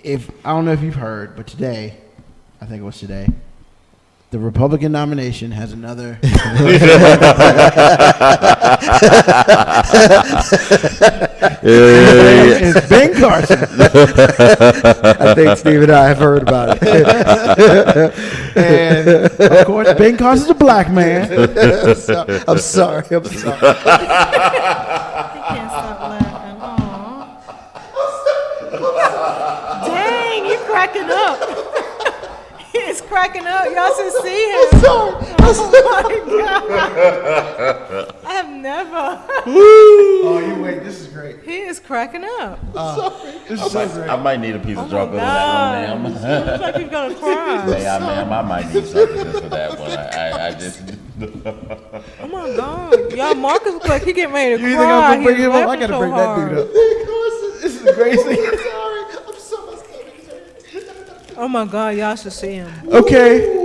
if I don't know if you've heard, but today, I think it was today, the Republican nomination has another. It's Ben Carson. I think Steve and I have heard about it. And of course, Ben Carson's a black man. I'm sorry. He can't stop laughing. Aw. Dang, you cracking up. He's cracking up. Y'all should see him. I'm sorry. Oh my God. I have never. Oh, you wait. This is great. He is cracking up. This is so great. I might need a piece of Oh chocolate my on that God. one, He ma'am. looks like he's gonna cry. Yeah, ma'am, I might need something just for that one. I just. Oh my God. Y'all, Marcus looks like he getting ready to You think cry. I'm gonna bring He's him up? I laughing gotta so bring hard. that dude up. This is the greatest thing. I'm sorry. I'm so much. Oh my God, y'all should see him. Okay.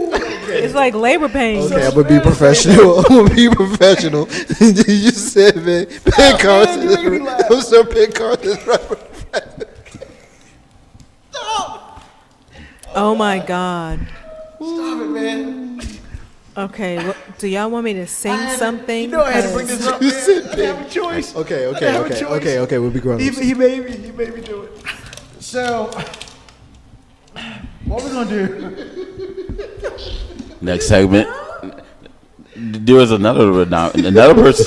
It's like labor pains. Okay, I'm gonna be professional. I'm gonna be professional. You said, man, Ben Carson. you made me laugh. I'm sorry, Ben Carson is right. Oh my God. Stop it, man. Okay, do y'all want me to sing something? You know I had to bring this up, man. I didn't have a choice. Okay. We'll be grown. He made me do it. So, what we gonna do? Next segment. There was another person.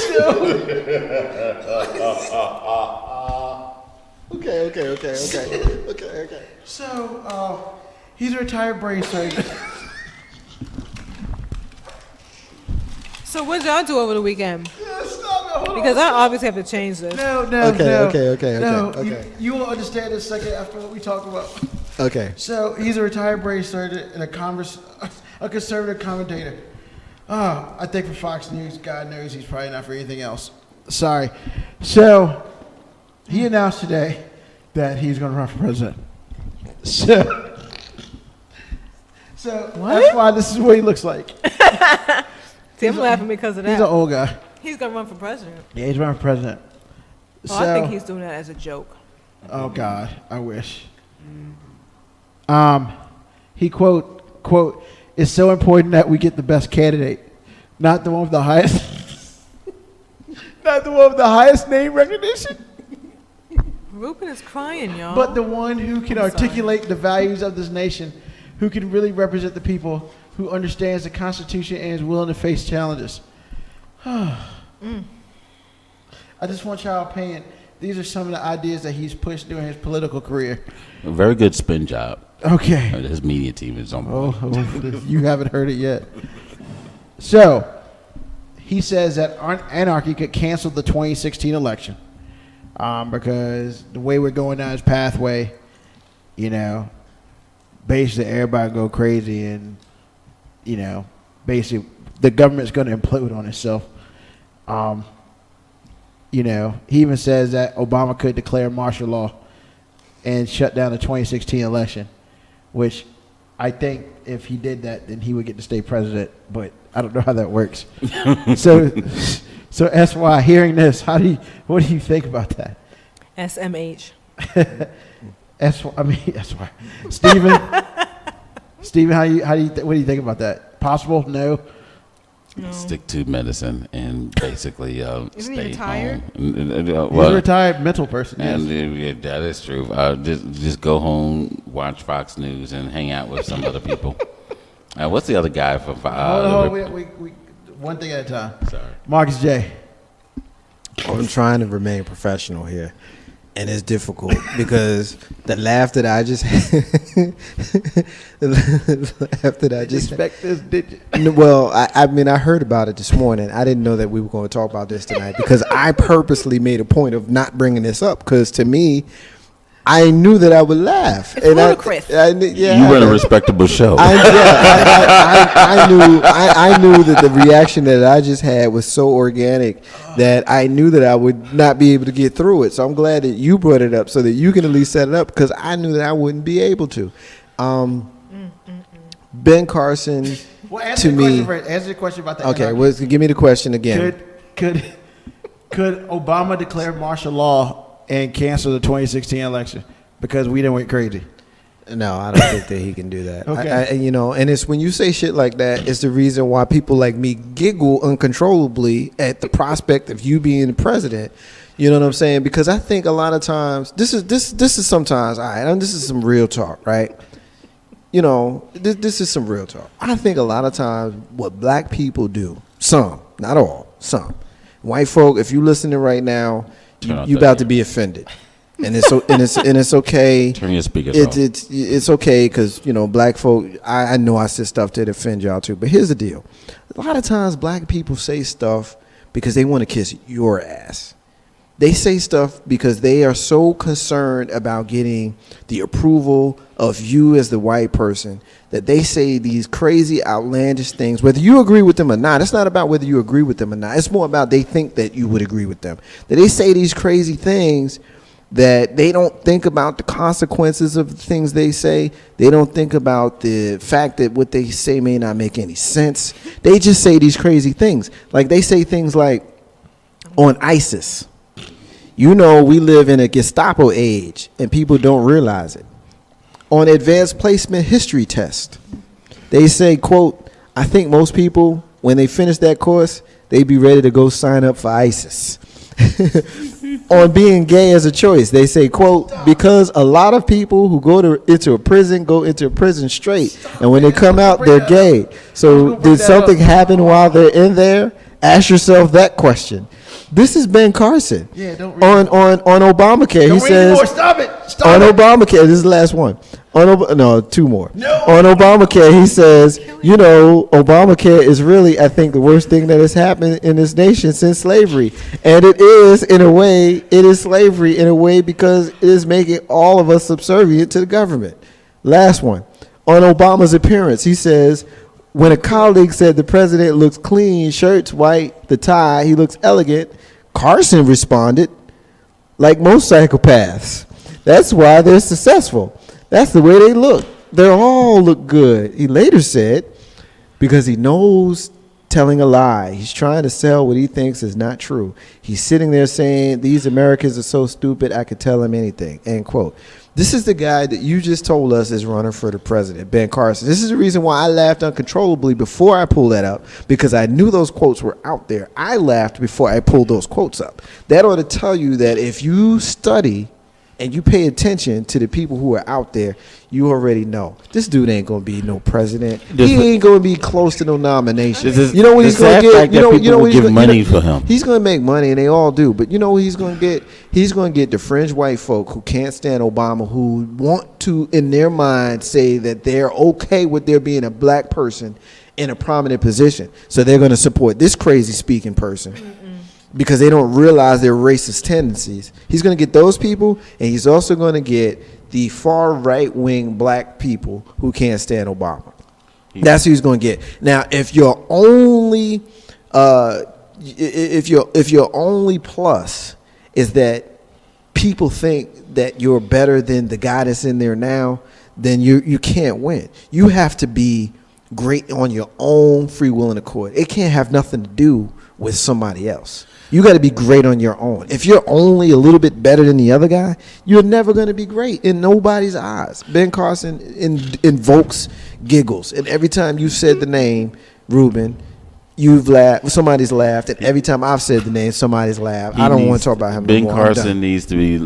Okay. So, he's a retired brain surgeon. So what y'all do over the weekend? Yeah, stop it. Hold on. Because I obviously have to change this. No. Okay. You will understand in a second after what we talk about. Okay. So he's a retired brain surgeon and a conservative commentator. I think for Fox News, God knows he's probably not for anything else. Sorry. So he announced today that he's going to run for president. So that's why this is what he looks like. See, I'm laughing because of that. He's an old guy. He's gonna run for president. Yeah, he's running for president. Oh, I think he's doing that as a joke. Oh God, I wish. He quote, "It's so important that we get the best candidate, not the one with the highest, not the one with the highest name recognition, Ruben is crying, y'all. but the one who can articulate the values of this nation, who can really represent the people, who understands the Constitution and is willing to face challenges." I just want y'all opinion. These are some of the ideas that he's pushed during his political career. A very good spin job. Okay. His media team is on board. Oh, you haven't heard it yet. So, he says that anarchy could cancel the 2016 election because the way we're going down this pathway, basically everybody go crazy and, basically the government's going to implode on itself. He even says that Obama could declare martial law and shut down the 2016 election, which I think if he did that, then he would get to stay president, but I don't know how that works. So SY, hearing this, what do you think about that? SMH. SY. Steven, what do you think about that? Possible? No? No. Stick to medicine and basically Isn't he stay retired? home. He's a retired mental person. Yes. And that is true. Just go home, watch Fox News, and hang out with some other people. What's the other guy from Fox? Hold on, we one thing at a time. Sorry. Marcus J. I'm trying to remain professional here, and it's difficult because the laugh that I just had, Expect this, did you? Well, I mean, I heard about it this morning. I didn't know that we were going to talk about this tonight because I purposely made a point of not bringing this up because to me, I knew that I would laugh. It's ludicrous. You run a respectable show. I knew that the reaction that I just had was so organic that I knew that I would not be able to get through it. So I'm glad that you brought it up so that you can at least set it up because I knew that I wouldn't be able to. Ben Carson, Well, answer the question about that. Okay, well, give me the question again. Could Obama declare martial law and cancel the 2016 election because we didn't went crazy? No, I don't think that he can do that. Okay. And it's when you say shit like that, it's the reason why people like me giggle uncontrollably at the prospect of you being the president. You know what I'm saying? Because I think a lot of times this is sometimes, all right, and this is some real talk, right? This is some real talk. I think a lot of times what black people do, some, not all, some. White folk, if you listening right now, you about to be offended. And it's okay. Turn your speakers off. It's okay because black folk. I know I said stuff that offend y'all too, but here's the deal: a lot of times black people say stuff because they want to kiss your ass. They say stuff because they are so concerned about getting the approval of you as the white person that they say these crazy, outlandish things. Whether you agree with them or not, it's not about whether you agree with them or not. It's more about they think that you would agree with them. That they say these crazy things. That they don't think about the consequences of the things they say. They don't think about the fact that what they say may not make any sense. They just say these crazy things. Like they say things like, on ISIS, we live in a Gestapo age and people don't realize it. On advanced placement history test, they say, quote, I think most people, when they finish that course, they be ready to go sign up for ISIS. On being gay as a choice, they say, quote, because a lot of people who go into a prison straight, and when they come out, they're gay. So did something happen while they're in there? Ask yourself that question. This is Ben Carson. Yeah, don't read on Obamacare. He says, stop it. on Obamacare, this is the last one. No, two more. No. On Obamacare, he says, Obamacare is really, I think, the worst thing that has happened in this nation since slavery. And it is slavery in a way because it is making all of us subservient to the government. Last one. On Obama's appearance, he says, when a colleague said the president looks clean, shirt's white, the tie, he looks elegant, Carson responded, like most psychopaths. That's why they're successful. That's the way they look. They all look good. He later said, because he knows telling a lie. He's trying to sell what he thinks is not true. He's sitting there saying, these Americans are so stupid, I could tell them anything, end quote. This is the guy that you just told us is running for the president, Ben Carson. This is the reason why I laughed uncontrollably before I pulled that up, because I knew those quotes were out there. I laughed before I pulled those quotes up. That ought to tell you that if you study and you pay attention to the people who are out there, you already know this dude ain't gonna be no president. He ain't gonna be close to no nomination. You know what he's gonna get? You know what he's gonna money for him. He's gonna make money, and they all do. But you know what he's gonna get? He's gonna get the fringe white folk who can't stand Obama, who want to, in their mind, say that they're okay with there being a black person in a prominent position. So they're gonna support this crazy speaking person. Because they don't realize their racist tendencies. He's going to get those people, and he's also going to get the far right-wing black people who can't stand Obama. That's who he's going to get. Now, if your only plus is that people think that you're better than the guy that's in there now, then you can't win. You have to be great on your own free will and accord. It can't have nothing to do with somebody else. You got to be great on your own. If you're only a little bit better than the other guy, you're never going to be great in nobody's eyes. Ben Carson invokes giggles. And every time you said the name, Ruben, you've laughed. Somebody's laughed. And every time I've said the name, somebody's laughed. I don't want to talk about him Ben no more. Carson needs to be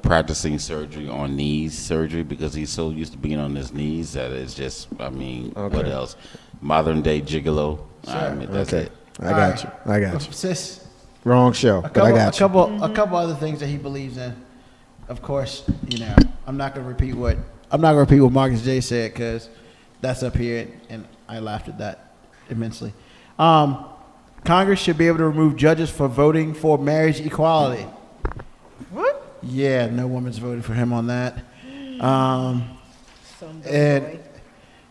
practicing surgery on knees surgery because he's so used to being on his knees that it's just, what else? Modern day gigolo. That's it. I got you. Sis. Wrong show, but I got you. A couple other things that he believes in. Of course, I'm not gonna repeat what Marcus J said because that's up here, and I laughed at that immensely. Congress should be able to remove judges for voting for marriage equality. What? Yeah, no woman's voted for him on that. And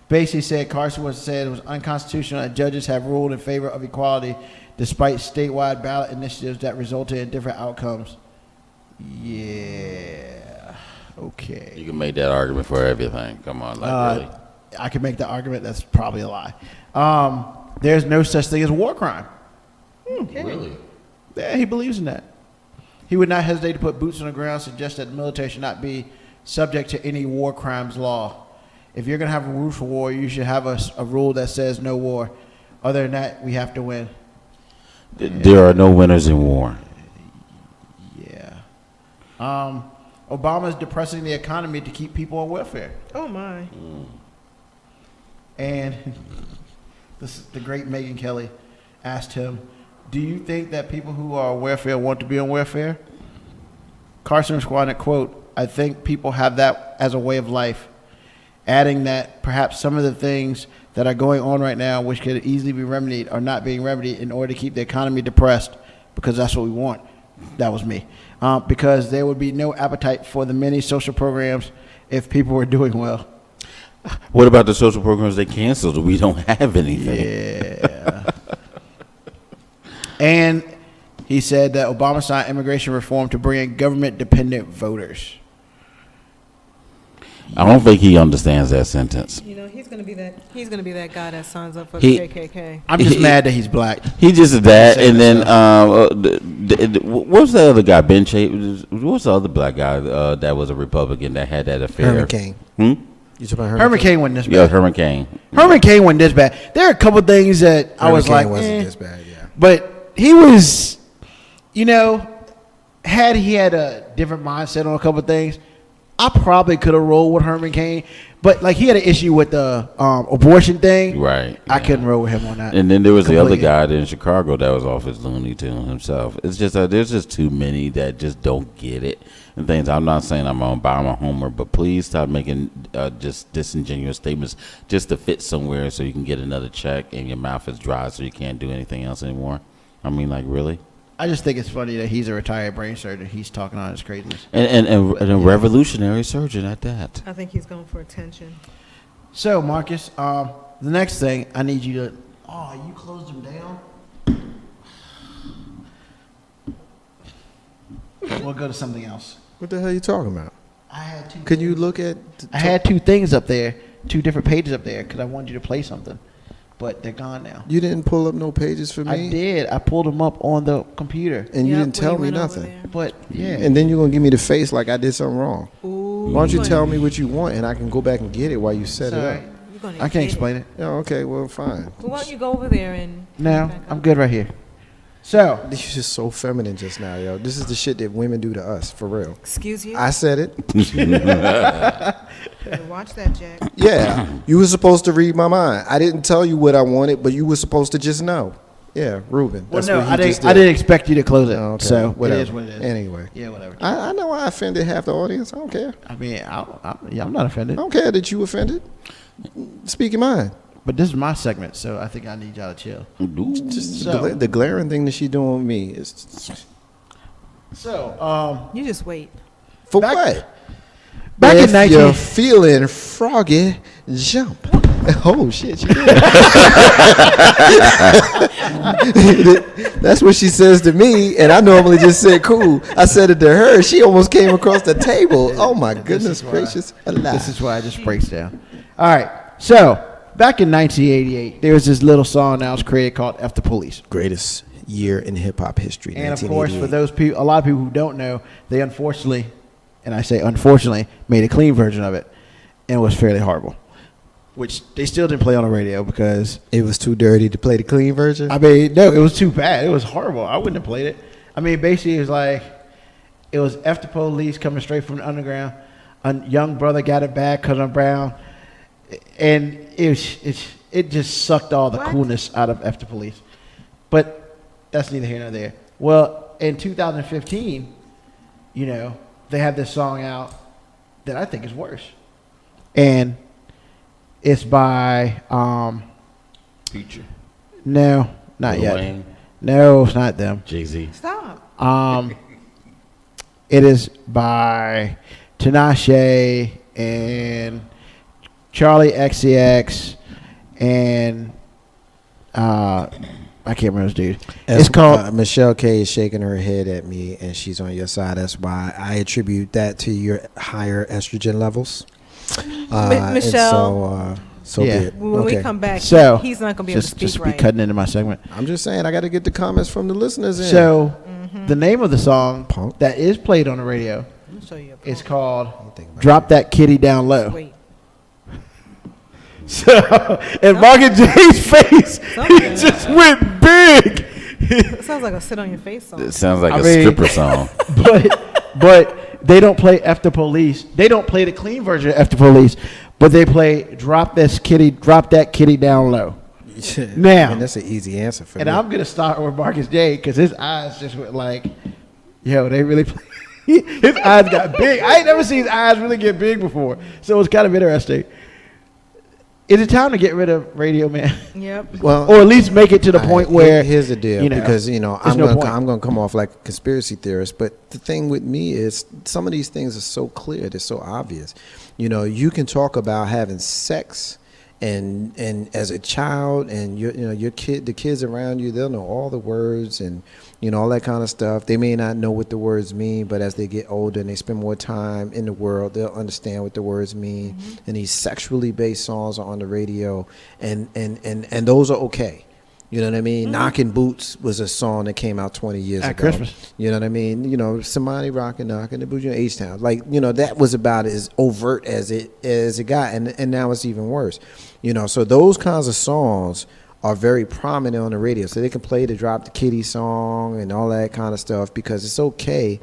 basically said Carson said it was unconstitutional that judges have ruled in favor of equality despite statewide ballot initiatives that resulted in different outcomes. Yeah. Okay. You can make that argument for everything. Come on, really. I can make the argument that's probably a lie. There's no such thing as a war crime. Really? Yeah, he believes in that. He would not hesitate to put boots on the ground, suggest that the military should not be subject to any war crimes law. If you're going to have a rule for war, you should have a rule that says no war. Other than that, we have to win. There are no winners in war. Yeah. Obama's depressing the economy to keep people on welfare. Oh my. And the great Megyn Kelly asked him, do you think that people who are on welfare want to be on welfare? Carson responded, quote, I think people have that as a way of life, adding that perhaps some of the things that are going on right now, which could easily be remedied, are not being remedied in order to keep the economy depressed, because that's what we want. That was me. Because there would be no appetite for the many social programs if people were doing well. What about the social programs they canceled? We don't have anything. Yeah. And he said that Obama signed immigration reform to bring in government-dependent voters. I don't think he understands that sentence. You know, he's gonna be that guy that signs up for He- the KKK. I'm just mad that he's black. He just did that, Say and then that what's the other guy? Ben Chase. What's the other black guy that was a Republican that had that affair? Herman Cain. Hmm? You talking about Herman Cain wasn't this bad. Yeah, Herman Cain. Herman Cain wasn't this bad. There are a couple things that I was like, wasn't this bad, yeah. but he was, you know, had he had a different mindset on a couple things, I probably could have rolled with Herman Cain. But like he had an issue with the abortion thing. Right. I yeah. couldn't roll with him on that. And then there was the other Completely. guy in Chicago that was off his Looney Tune himself. It's just there's just too many that just don't get it and things. I'm not saying I'm an Obama homer, but please stop making just disingenuous statements just to fit somewhere so you can get another check and your mouth is dry so you can't do anything else anymore. I mean, like, really? I just think it's funny that he's a retired brain surgeon. He's talking on his craziness. And a revolutionary surgeon at that. I think he's going for attention. So, Marcus, the next thing I need you to... Oh, you closed them down? We'll go to something else. What the hell are you talking about? I had two. Can you look at... I had two things up there, two different pages up there, because I wanted you to play something, but they're gone now. You didn't pull up no pages for me? I did. I pulled them up on the computer, And you Yep, didn't when tell you me went over nothing. there. but yeah. And then you're going to give me the face like I did something wrong. Ooh, Why don't you gonna- tell me what you want and I can go back and get it while you set it Sorry. up? you're gonna I can't get explain it. Yeah, okay, well, fine. Well, why don't you go over there and... No, back I'm up? good right here. So, You're just so feminine just now, yo. This is the shit that women do to us, for real. Excuse you? I said it. Watch that, Jack. Yeah, you were supposed to read my mind. I didn't tell you what I wanted, but you were supposed to just know. Yeah, Ruben. well, That's no, what he I just didn't. I didn't expect you to close it. Oh, okay. So Whatever. it is what it is. Anyway, Yeah, whatever. I know I offended half the audience. I don't care. I mean, I'm not offended, I don't care that you offended. Speak your mind. but this is my segment, so I think I need y'all to chill. Just So- the glaring thing that she doing with me is So, You just wait. for Back- what? back if in 19 you're feeling froggy, jump. Oh shit! She did. That's what she says to me, and I normally just said cool. I said it to her. She almost came across the table. Oh my goodness is why- gracious! Alive. This is why it just breaks down. All right. So, back in 1988, there was this little song that was created called F the Police. greatest year in hip hop history. And of course, for 1988. those people, a lot of people who don't know, they unfortunately, and I say unfortunately, made a clean version of it, and it was fairly horrible. Which they still didn't play on the radio because, it was too dirty to play the clean version. I mean, no, it was too bad. It was horrible. I wouldn't have played it. I mean, basically, it was like, it was F the Police coming straight from the underground. A young brother got it bad because I'm brown. And it just sucked all the What? coolness out of F the Police. But that's neither here nor there. Well, in 2015, you know, they have this song out that I think is worse. And it's by, Future. no, not Lil yet. Wayne, No, it's not them. Jay-Z. Stop. It is by Tinashe and Charlie XCX and I can't remember his dude. It's called Michelle K is shaking her head at me, and she's on your side. That's why I attribute that to your higher estrogen levels. And Michelle, so Yeah. be it. when Okay. we come back, So he's not going to be able to just speak be right. cutting into my segment. I'm just saying, I got to get the comments from the listeners in. So the name of the song Punk. that is played on the radio I'll show you. It's called think about "Drop That Kitty Down Low." Wait. So, and Marcus J's face, he Something. just went big. It sounds like a sit on your face song. It sounds like I a mean- stripper song. But they don't play F the Police. They don't play the clean version of F the Police, but they play Drop That Kitty Down Low. Now, I mean, that's an easy answer for and me. I'm gonna start with Marcus J because his eyes just went like, yo, they really play. His eyes got big. I ain't never seen his eyes really get big before, so it's kind of interesting. Is it time to get rid of radio, man? Yep. Well, Or at least make it to the all point right, where here's the deal, because there's I'm no gonna point. I'm gonna come off like a conspiracy theorist, but the thing with me is some of these things are so clear, they're so obvious. You can talk about having sex, and as a child, and your kid, the kids around you, they'll know all the words and all that kind of stuff. They may not know what the words mean, but as they get older and they spend more time in the world, they'll understand what the words mean. Mm-hmm. And these sexually based songs are on the radio, and those are okay. You know what I mean? Knocking Boots was a song that came out 20 years At ago. Christmas. You know what I mean? Somebody rocking, knocking the boots, H-Town. Like, that was about as overt as it got, and now it's even worse. So those kinds of songs are very prominent on the radio. So they can play the Drop the Kitty song and all that kind of stuff because it's okay.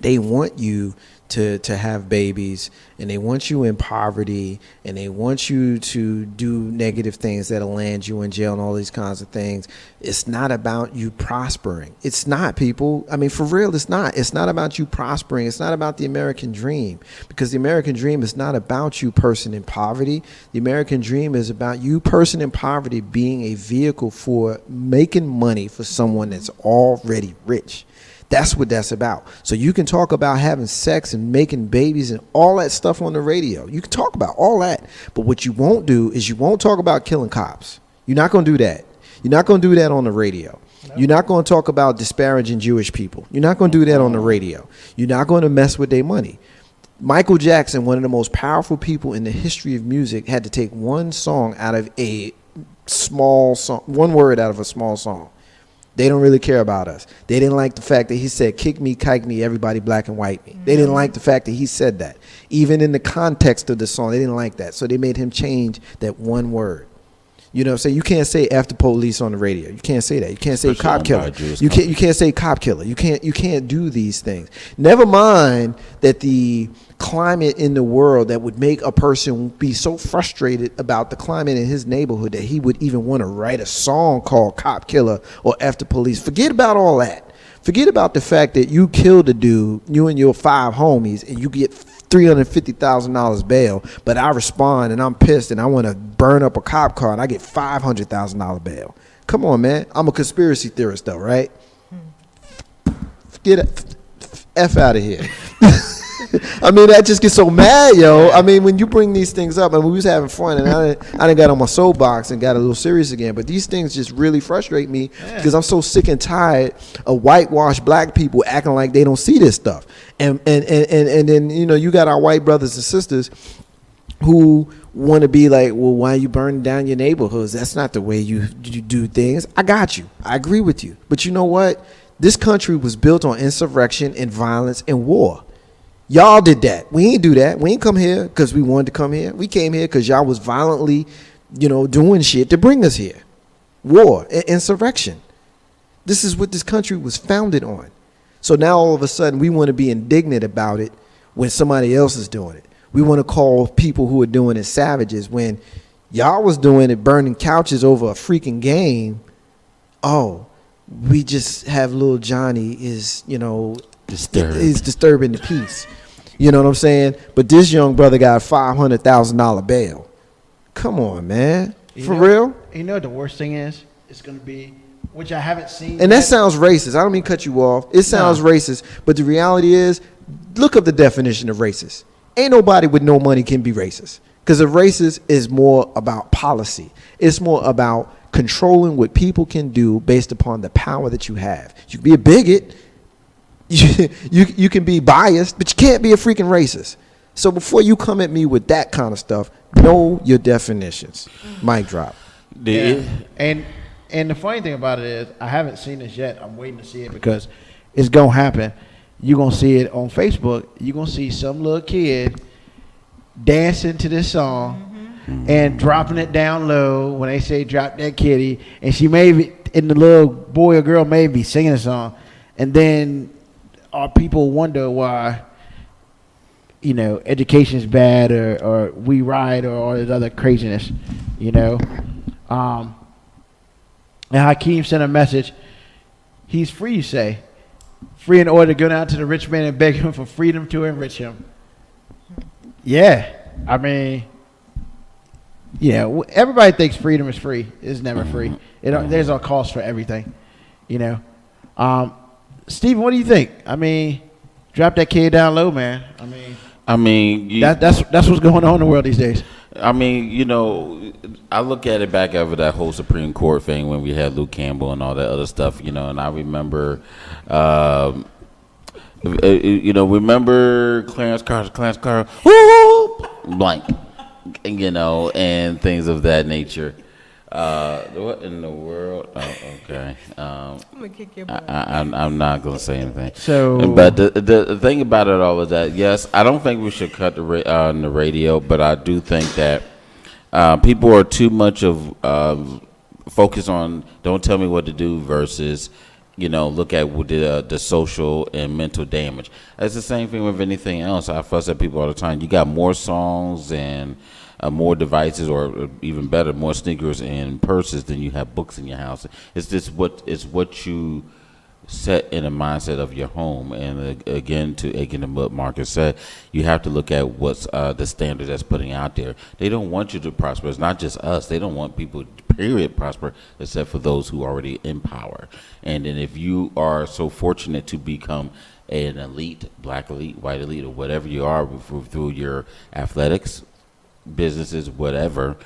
They want you to have babies, and they want you in poverty, and they want you to do negative things that'll land you in jail and all these kinds of things. It's not about you prospering. It's not, people. I mean, for real, it's not. It's not about you prospering. It's not about the American dream, because the American dream is not about you, person in poverty. The American dream is about you, person in poverty, being a vehicle for making money for someone that's already rich. That's what that's about. So you can talk about having sex and making babies and all that stuff on the radio. You can talk about all that. But what you won't do is you won't talk about killing cops. You're not going to do that. You're not going to do that on the radio. No. You're not going to talk about disparaging Jewish people. You're not going to do that on the radio. You're not going to mess with their money. Michael Jackson, one of the most powerful people in the history of music, had to take one song out of a small song, one word out of a small song. They don't really care about us. They didn't like the fact that he said, kick me, kike me, everybody black and white me. They didn't like the fact that he said that. Even in the context of the song, they didn't like that. So they made him change that one word. So you can't say F the police on the radio. You can't say that. You can't say cop killer. You can't say cop killer. You can't do these things. Never mind that the climate in the world that would make a person be so frustrated about the climate in his neighborhood that he would even want to write a song called Cop Killer or F the Police. Forget about all that. Forget about the fact that you killed a dude, you and your 5 homies, and you get $350,000 bail, but I respond and I'm pissed and I want to burn up a cop car and I get $500,000 bail. Come on, man. I'm a conspiracy theorist though, right? Get F out of here. I mean, I just get so mad, yo. I mean, when you bring these things up, and we was having fun, and I done got on my soapbox and got a little serious again, but these things just really frustrate me because I'm so sick and tired of whitewashed black people acting like they don't see this stuff. And then, you got our white brothers and sisters who want to be like, well, why are you burning down your neighborhoods? That's not the way you do things. I got you. I agree with you. But you know what? This country was built on insurrection and violence and war. Y'all did that. We ain't do that. We ain't come here because we wanted to come here. We came here because y'all was violently, doing shit to bring us here. War and insurrection. This is what this country was founded on. So now all of a sudden we want to be indignant about it when somebody else is doing it. We want to call people who are doing it savages when y'all was doing it, burning couches over a freaking game. Oh, we just have little Johnny is, disturbing the peace. You know what I'm saying? But this young brother got $500,000 bail. Come on, man. For real? You know what the worst thing is? It's going to be, which I haven't seen. And that sounds racist. I don't mean to cut you off. It sounds racist. But the reality is, look up the definition of racist. Ain't nobody with no money can be racist. Because a racist is more about policy. It's more about controlling what people can do based upon the power that you have. You can be a bigot. You can be biased, but you can't be a freaking racist. So before you come at me with that kind of stuff, know your definitions. Mic drop. Yeah. And the funny thing about it is, I haven't seen this yet. I'm waiting to see it because it's gonna happen. you're going to see it on Facebook. You're going to see some little kid dancing to this song and dropping it down low when they say drop that kitty. And she may be, and the little boy or girl may be singing a song. And then our people wonder why, you know, education's bad or we ride or all this other craziness, you know. And Hakeem sent a message. He's free, you say. Free in order to go down to the rich man and beg him for freedom to enrich him. Yeah. I mean, yeah, everybody thinks freedom is free. It's never free. There's a cost for everything, you know. Steven, what do you think? I mean, drop that kid down low, man. I mean, that's what's going on in the world these days. I mean, you know, I look at it back over that whole Supreme Court thing when we had Luke Campbell and all that other stuff, you know, and I remember, you know, remember Clarence Carter, blank, you know, and things of that nature. What in the world? Oh, okay. I'm gonna kick your butt. I'm not gonna say anything. So, but the thing about it all is that yes, I don't think we should cut the radio, but I do think that people are too much of focus on don't tell me what to do versus, you know, look at the social and mental damage. It's the same thing with anything else. I fuss at people all the time. You got more songs and more devices, or even better, more sneakers and purses than you have books in your house. It's just what you set in a mindset of your home. And again, what Marcus said, you have to look at what's the standard that's putting out there. They don't want you to prosper. It's not just us. They don't want people, period, prosper, except for those who are already in power. And then if you are so fortunate to become an elite, black elite, white elite, or whatever you are through your athletics, businesses, whatever,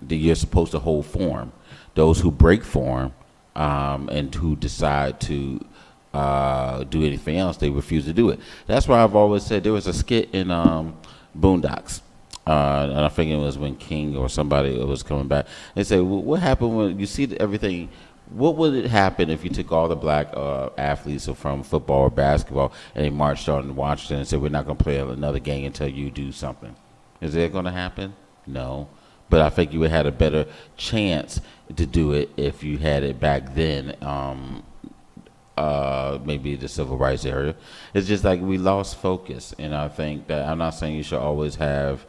that you're supposed to hold form. Those who break form and who decide to do anything else, they refuse to do it. That's why I've always said there was a skit in Boondocks, and I think it was when King or somebody was coming back. They say, well, what happened when you see everything? What would it happen if you took all the black athletes from football or basketball and they marched on in Washington and said, we're not going to play another game until you do something? Is that going to happen? No. But I think you would have had a better chance to do it if you had it back then, maybe the civil rights area. It's just like we lost focus. And I think that I'm not saying you should always have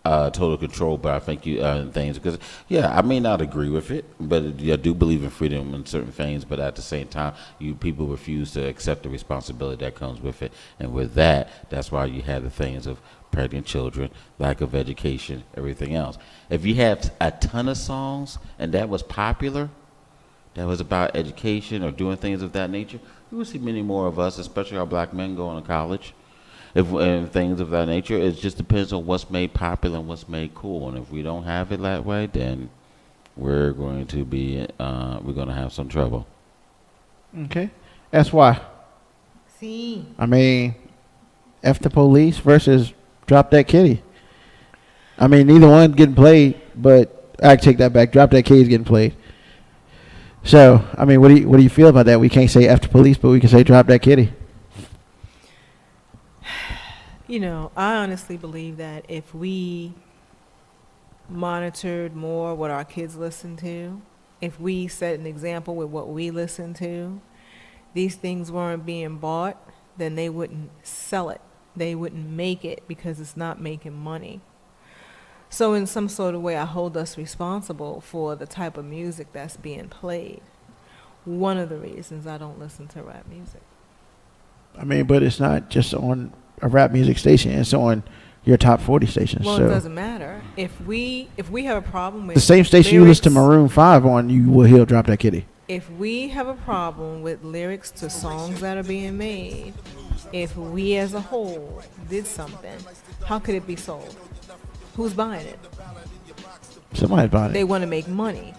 total control, but I think you things because I may not agree with it, but I do believe in freedom in certain things. But at the same time, you people refuse to accept the responsibility that comes with it, and with that's why you have the things of pregnant children, lack of education, everything else. If you have a ton of songs and that was popular, that was about education or doing things of that nature, we will see many more of us, especially our black men, going to college. And things of that nature. It just depends on what's made popular and what's made cool. And if we don't have it that way, then we're going to be we're going to have some trouble. Okay, that's why. See. I mean, F the police versus drop that kitty. I mean, neither one getting played, but I take that back. Drop that kitty's getting played. So, I mean, what do you feel about that? We can't say F the police, but we can say drop that kitty. You know, I honestly believe that if we monitored more what our kids listen to, if we set an example with what we listen to, these things weren't being bought, then they wouldn't sell it. They wouldn't make it because it's not making money. So in some sort of way, I hold us responsible for the type of music that's being played. One of the reasons I don't listen to rap music. I mean, but it's not just on a rap music station. It's on your top 40 stations. Well, so it doesn't matter. If we have a problem with the same station you listen to Maroon 5 on, you will hear Drop That Kitty. If we have a problem with lyrics to songs that are being made, if we as a whole did something, how could it be sold? Who's buying it? Somebody's buying it. They want to make money.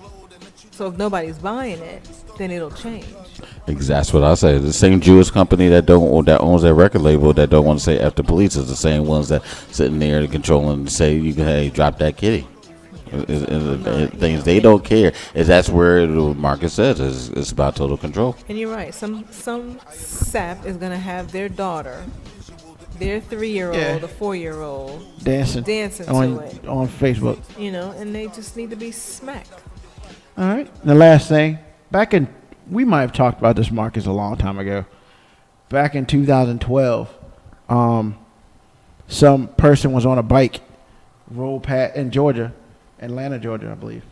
So if nobody's buying it, then it'll change. That's what I say. The same Jewish company that owns that record label that don't want to say F the police is the same ones that sitting there controlling and say you can drop that kitty. Things they don't care. Is that's where Marcus says it's about total control. And you're right. Some sap is gonna have their daughter, their 3-year-old, Yeah. a 4-year-old dancing to it. on Facebook. And they just need to be smacked. All right. The last thing, we might have talked about this, Marcus, a long time ago. Back in 2012, some person was on a bike, rolled past in Georgia, Atlanta, Georgia, I believe.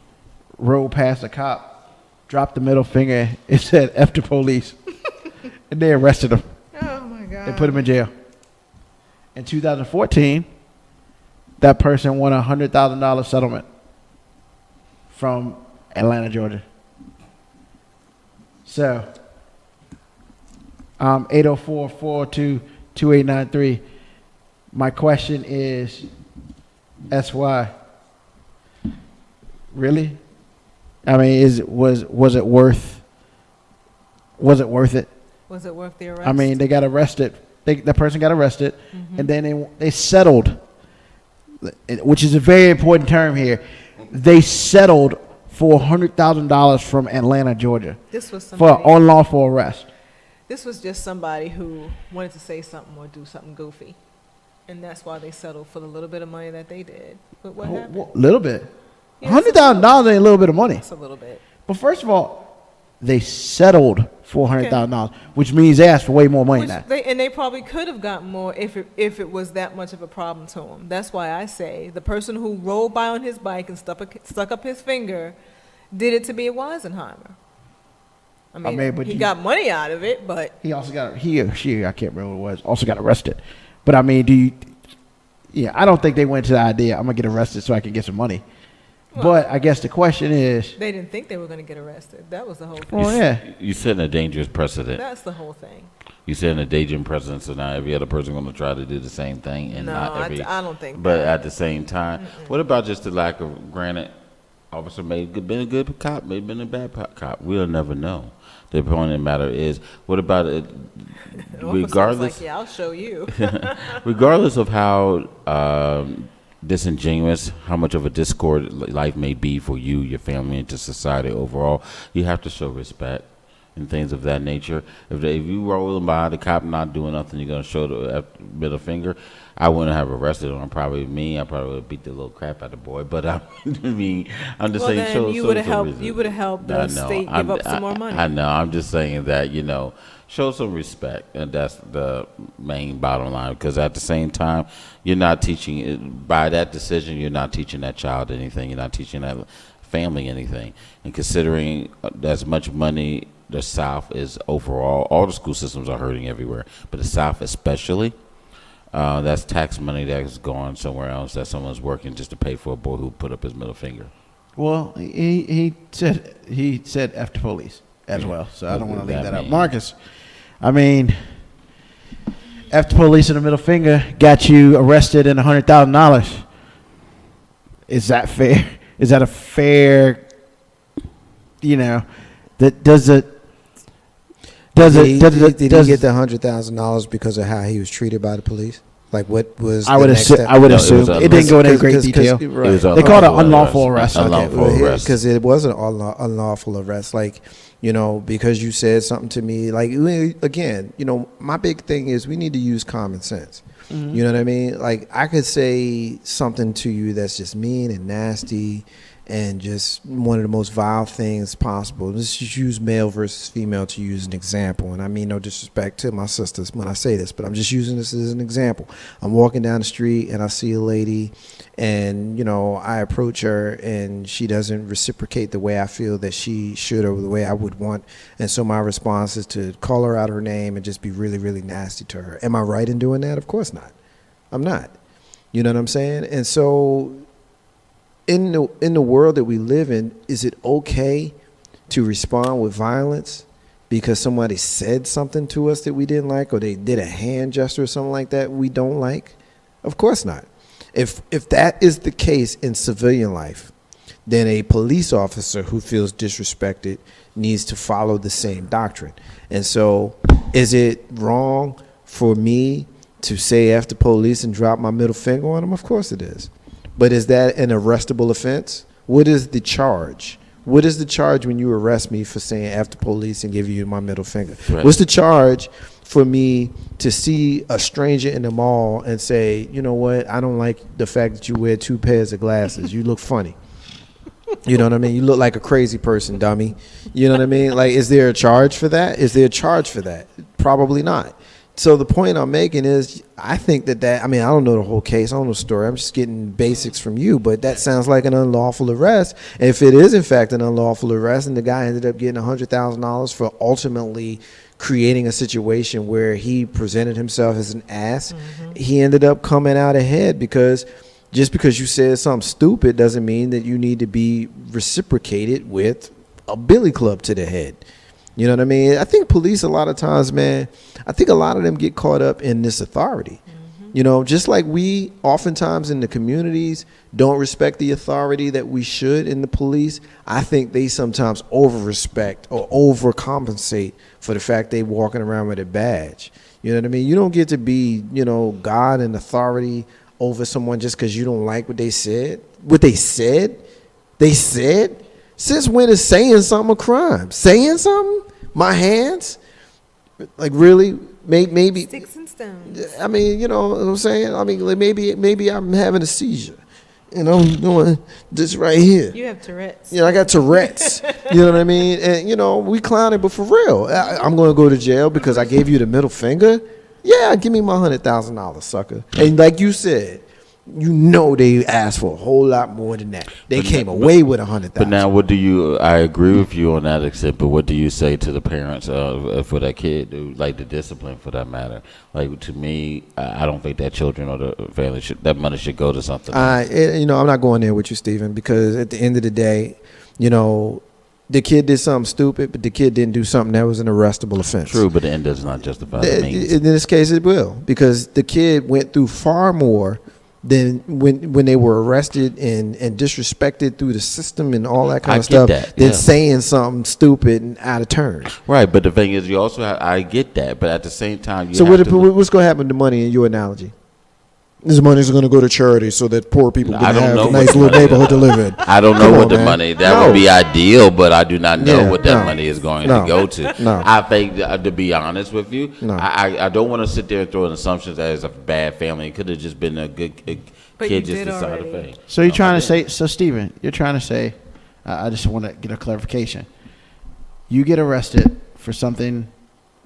Rolled past a cop, dropped the middle finger. It said "F the police," and they arrested him Oh my God. and put him in jail. In 2014, that person won a $100,000 settlement from Atlanta, Georgia. So, 804-402-2893. My question is, SY, really? I mean, was it worth it? Was it worth the arrest? I mean, they got arrested. The person got arrested, Mm-hmm. and then they settled, which is a very important term here. They settled for $100,000 from Atlanta, Georgia, This was for somebody. unlawful arrest. This was just somebody who wanted to say something or do something goofy, and that's why they settled for the little bit of money that they did. But what happened? Little bit. Yeah, it's $100,000 ain't a little bit of money. That's a little bit. But first of all, they settled for $100,000, which means they asked for way more money than that. They probably could have gotten more if it was that much of a problem to them. That's why I say the person who rolled by on his bike and stuck up his finger did it to be a Weisenheimer. I mean, but he you- got money out of it, but He also got he or she, I can't remember what it was, also got arrested. But I mean, I don't think they went to the idea I'm gonna get arrested so I can get some money. But I guess the question is, they didn't think they were going to get arrested. That was the whole thing. well, yeah, You setting a dangerous precedent. That's the whole thing. You setting a dangerous precedent, so now every other person going to try to do the same thing, and No, not every. I don't think But that. at the same time, what about just the lack of? Granted, officer may have been a good cop, may have been a bad cop. We'll never know. The point of the matter is, what about it? The officer was Regardless, like, yeah, I'll show you. regardless of how disingenuous, how much of a discord life may be for you, your family, and to society overall, you have to show respect and things of that nature. If you rolling by the cop not doing nothing, you're gonna show the middle finger. I wouldn't have arrested him. Probably me. I probably would have beat the little crap out of the boy. But I mean, I'm just Well, saying. then you would have helped. You would have helped the state give up some more money. I know. I'm just saying that show some respect, and that's the main bottom line. Because at the same time, you're not teaching by that decision. You're not teaching that child anything. You're not teaching that family anything. And considering as much money the South is overall, all the school systems are hurting everywhere, but the South especially. That's tax money that's going somewhere else that someone's working just to pay for a boy who put up his middle finger. well, he said F the police as well. So I don't want to leave that out. Marcus, I mean, F the police in the middle finger got you arrested and $100,000. Is that fair? Is that a fair? Did he get the $100,000 because of how he was treated by the police? Like, what was? I would assume. It didn't go into great detail. Right. They called it unlawful arrest. Unlawful arrest. Because it wasn't unlawful arrest. Like, because you said something to me. Like, again, my big thing is we need to use common sense. Mm-hmm. You know what I mean? Like, I could say something to you that's just mean and nasty and just one of the most vile things possible. Let's just use male versus female to use an example. And I mean no disrespect to my sisters when I say this, but I'm just using this as an example. I'm walking down the street and I see a lady and, I approach her and she doesn't reciprocate the way I feel that she should or the way I would want. And so my response is to call her out her name and just be really, really nasty to her. Am I right in doing that? Of course not. I'm not. You know what I'm saying? And so in the world that we live in, is it okay to respond with violence because somebody said something to us that we didn't like, or they did a hand gesture or something like that we don't like? Of course not. If that is the case in civilian life, then a police officer who feels disrespected needs to follow the same doctrine. And so is it wrong for me to say F the police and drop my middle finger on them? Of course it is. But is that an arrestable offense? what is the charge? What is the charge when you arrest me for saying F the police and give you my middle finger? Right. What's the charge for me to see a stranger in the mall and say, you know what, I don't like the fact that you wear 2 pairs of glasses. You look funny. You know what I mean? You look like a crazy person, dummy. You know what I mean? Like, is there a charge for that? Is there a charge for that? Probably not. So the point I'm making is, I think I mean, I don't know the whole case. I don't know the story. I'm just getting basics from you, but that sounds like an unlawful arrest. And if it is, in fact, an unlawful arrest, and the guy ended up getting $100,000 for ultimately creating a situation where he presented himself as an ass, he ended up coming out ahead, because just because you said something stupid doesn't mean that you need to be reciprocated with a billy club to the head. You know what I mean? I think police, a lot of times, man, I think a lot of them get caught up in this authority. You know, just like we oftentimes in the communities don't respect the authority that we should in the police, I think they sometimes over-respect or overcompensate for the fact they walking around with a badge. You know what I mean? You don't get to be, you know, God and authority over someone just because you don't like what they said. What they said? They said? Since when is saying something a crime? Saying something? My hands? Like, really? Maybe. Sticks and stones. I mean, you know what I'm saying? I mean, like, maybe I'm having a seizure. You know, I'm doing this right here. You have Tourette's. You know, I got Tourette's. You know what I mean? And, you know, we clowning, but for real, I'm going to go to jail because I gave you the middle finger? Yeah, give me my $100,000, sucker. And like you said, you know they asked for a whole lot more than that. They came away with $100,000. But now, I agree with you on that extent, but what do you say to the parents for that kid, like the discipline for that matter? Like, to me, I don't think that children or the family that money should go to something. You know, I'm not going there with you, Stephen, because at the end of the day, you know, the kid did something stupid, but the kid didn't do something that was an arrestable offense. True, but the end does not justify the means. In this case, it will, because the kid went through far more than when they were arrested and disrespected through the system and all that kind of stuff, than saying something stupid and out of turn. Right, but the thing is, you also have, I get that, but at the same time, so what's going to happen to money in your analogy? This money is going to go to charity so that poor people can have a nice little neighborhood to live in. I don't know what the money, that would be ideal, but I do not know what that money is going to go to. I think, to be honest with you, I don't want to sit there and throw in assumptions that it's a bad family. It could have just been a good kid just decided to pay. So you're trying to say, Stephen, you're trying to say, I just want to get a clarification. You get arrested for something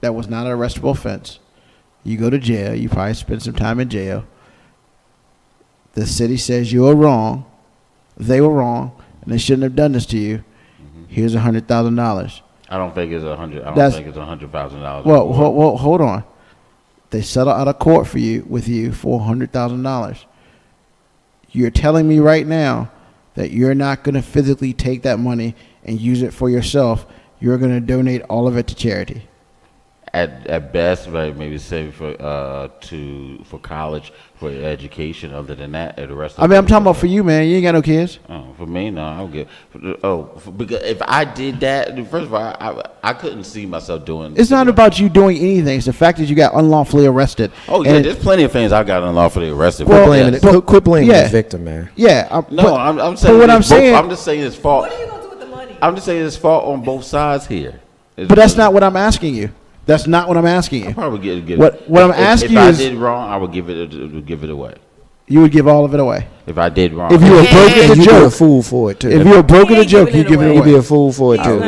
that was not an arrestable offense. You go to jail. You probably spend some time in jail. The city says you were wrong, they were wrong, and they shouldn't have done this to you. Here's $100,000. I don't think it's $100,000. Well, hold on. They settle out of court with you for $100,000. You're telling me right now that you're not going to physically take that money and use it for yourself. You're going to donate all of it to charity. At best, right, maybe save for college, for education. Other than that, the rest. I'm talking about for you, man. You ain't got no kids. Oh, for me, no, I don't get. Because if I did that, first of all, I couldn't see myself doing. It's not about you doing anything. It's the fact that you got unlawfully arrested. Oh yeah, there's plenty of things I got unlawfully arrested. Quit blaming the victim, man. Yeah. I'm saying. What I'm saying. I'm just saying it's fault. What are you gonna do with the money? I'm just saying it's fault on both sides here. But that's not what I'm asking you. That's not what I'm asking you. I'll probably get what I'm asking you is, if I did wrong, I would give it away. You would give all of it away. If I did wrong. If you were broke in the you'd joke, be a fool for it too. If you were broke in the joke, you give it away. You'd be a fool for it too.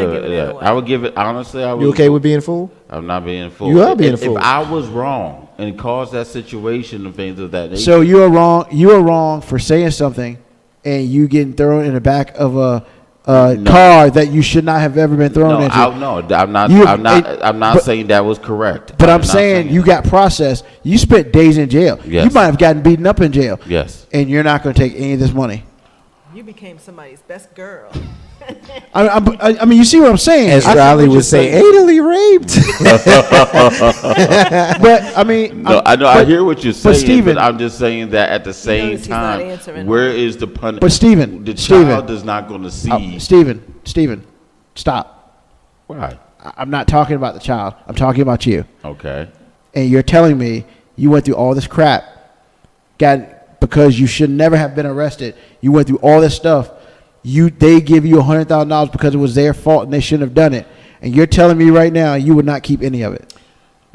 I would give it. Honestly, I would. You okay with being a fool? I'm not being a fool. You are being a fool. If I was wrong and caused that situation and things of that nature. So you are wrong. You are wrong for saying something, and you getting thrown in the back of a car that you should not have ever been thrown into. I'm not saying that was correct. But I'm saying you got processed. You spent days in jail. Yes. You might have gotten beaten up in jail. Yes. And you're not going to take any of this money. You became somebody's best girl. I mean, you see what I'm saying? As Riley would say, anally raped. But I mean, no, I know. I hear what you're saying, Stephen, but I'm just saying that at the same time, where is the punishment? But Stephen, the child is not going to see. Stephen, stop. Why? I'm not talking about the child. I'm talking about you. Okay. And you're telling me you went through all this crap, because you should never have been arrested. You went through all this stuff. they give you $100,000 because it was their fault and they shouldn't have done it, and you're telling me right now you would not keep any of it.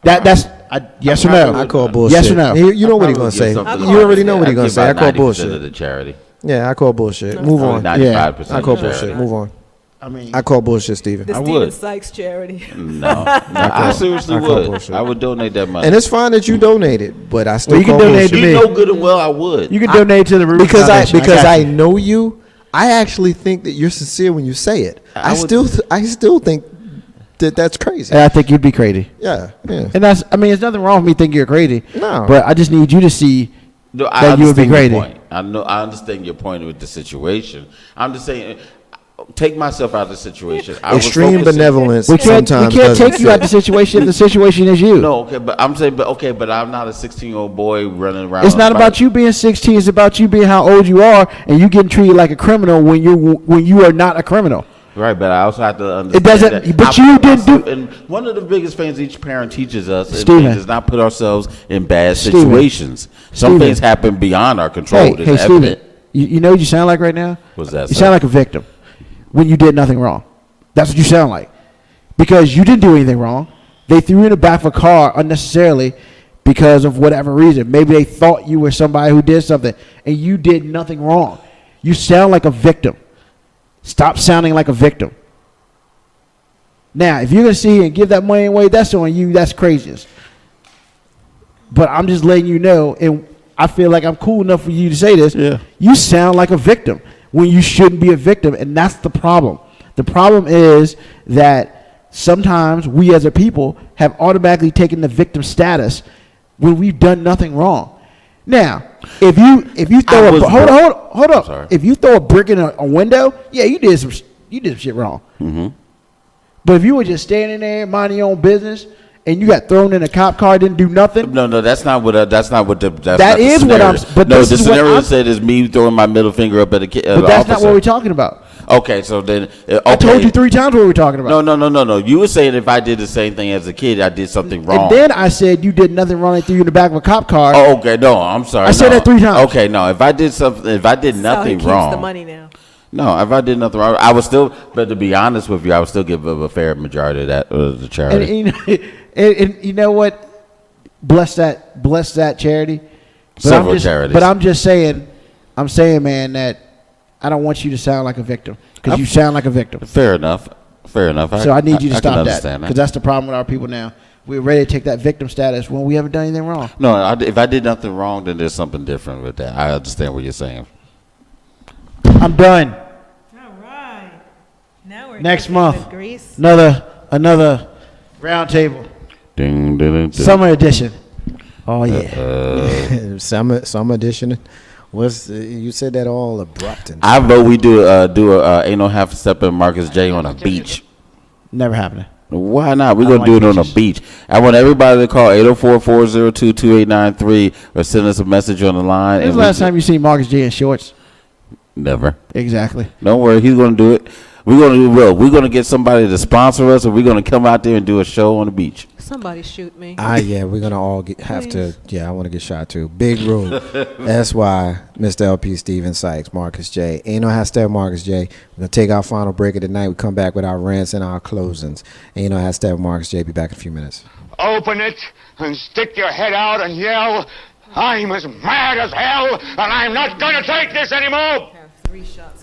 Yes or no? I call bullshit. Yes or no? You know what he's gonna say. You already know what he's gonna say. I call Of bullshit. the charity. Yeah, I call bullshit. Move on. 95%. I call of the bullshit. charity. Move on. I mean, I call bullshit, Steven. The I Stephen would. Sykes charity. No, I seriously I call would. bullshit. I would donate that money. And it's fine that you donated, but I still Well, you can call donate bullshit. to me. You know good and well I would. you can donate to the Roof because Foundation. because got I you. know you. I actually think that you're sincere when you say it. I still think that that's crazy. And I think you'd be crazy. Yeah. And there's nothing wrong with me thinking you're crazy. No. But I just need you to see No, that you would be understand your crazy. point. I understand your point with the situation. I'm just saying, take myself out of the situation. I was Extreme focusing- benevolence We can't sometimes take doesn't you out fit. the situation. The situation is you. No, okay, but I'm saying, but I'm not a 16-year-old boy running around. It's not about you being 16. It's about you being how old you are, and you getting treated like a criminal when you are not a criminal. Right, but I also have to understand. It doesn't- that but I you put didn't do- myself in- one of the biggest things each parent teaches us Steven. is not put ourselves in bad Steven. situations. Some Steven. things happen beyond our control. Hey, It's Steven, evident. you know what you sound like right now? What's that, You sir? sound like a victim when you did nothing wrong. That's what you sound like. Because you didn't do anything wrong. They threw you in the back of a car unnecessarily because of whatever reason. Maybe they thought you were somebody who did something, and you did nothing wrong. You sound like a victim. Stop sounding like a victim. Now, if you're going to sit here and give that money away, that's on you. That's craziness. But I'm just letting you know, and I feel like I'm cool enough for you to say this. Yeah. You sound like a victim when you shouldn't be a victim, and that's the problem. The problem is that sometimes we as a people have automatically taken the victim status when we've done nothing wrong. Now, if you throw hold up. Sorry. If you throw a brick in a window, yeah, you did some shit wrong. Mm-hmm. But if you were just standing there minding your own business and you got thrown in a cop car, didn't do nothing. No, that's not what. That's not what the. That's That not the is what I'm- scenario. but no, this the is what scenario I'm- said is me throwing my middle finger up at a kid. But that's not what we're talking about. Okay, so then okay. I told you 3 times what we're talking about. No. You were saying if I did the same thing as a kid, I did something wrong. And then I said you did nothing wrong. They threw you in the back of a cop car. Oh, okay. No, I'm sorry. I said no. that 3 times. Okay, no. If I did something, if I did So he nothing keeps wrong, the money now. no. If I did nothing wrong, I would still. But to be honest with you, I would still give a fair majority of that to the And, charity. and you know what? Bless that charity. Several charities. But I'm just saying, man, that I don't want you to sound like a victim because you sound like a victim. Fair enough. So I need you to I can stop that understand because that's the problem with our people now. We're ready to take that victim status when we haven't done anything wrong. No, if I did nothing wrong, then there's something different with that. I understand what you're saying. I'm done. All right. Now we're Next cooking month. with grease. Another round table. Ding, ding, ding. Summer edition. Oh yeah. Some edition. You said that all abrupt and I vote we do a ain't no half step in Marcus J on a beach. Never happening. Why not? We're I don't gonna do like it on a beaches. beach. I want everybody to call 804-402-2893 or send us a message on the line. When's the last time you seen Marcus J in shorts? Never. Exactly. Don't worry, he's gonna do it. We're gonna get somebody to sponsor us, or we're gonna come out there and do a show on the beach. Somebody shoot me. yeah, we're gonna all have to. Please. Yeah, I want to get shot too. Big road. That's why Mr. LP Steven Sykes, Marcus J. Ain't no hashtag Marcus J. We're gonna take our final break of the night. We come back with our rants and our closings. Ain't no hashtag Marcus J. Be back in a few minutes. Open it and stick your head out and yell, I'm as mad as hell, and I'm not gonna take this anymore! Have 3 shots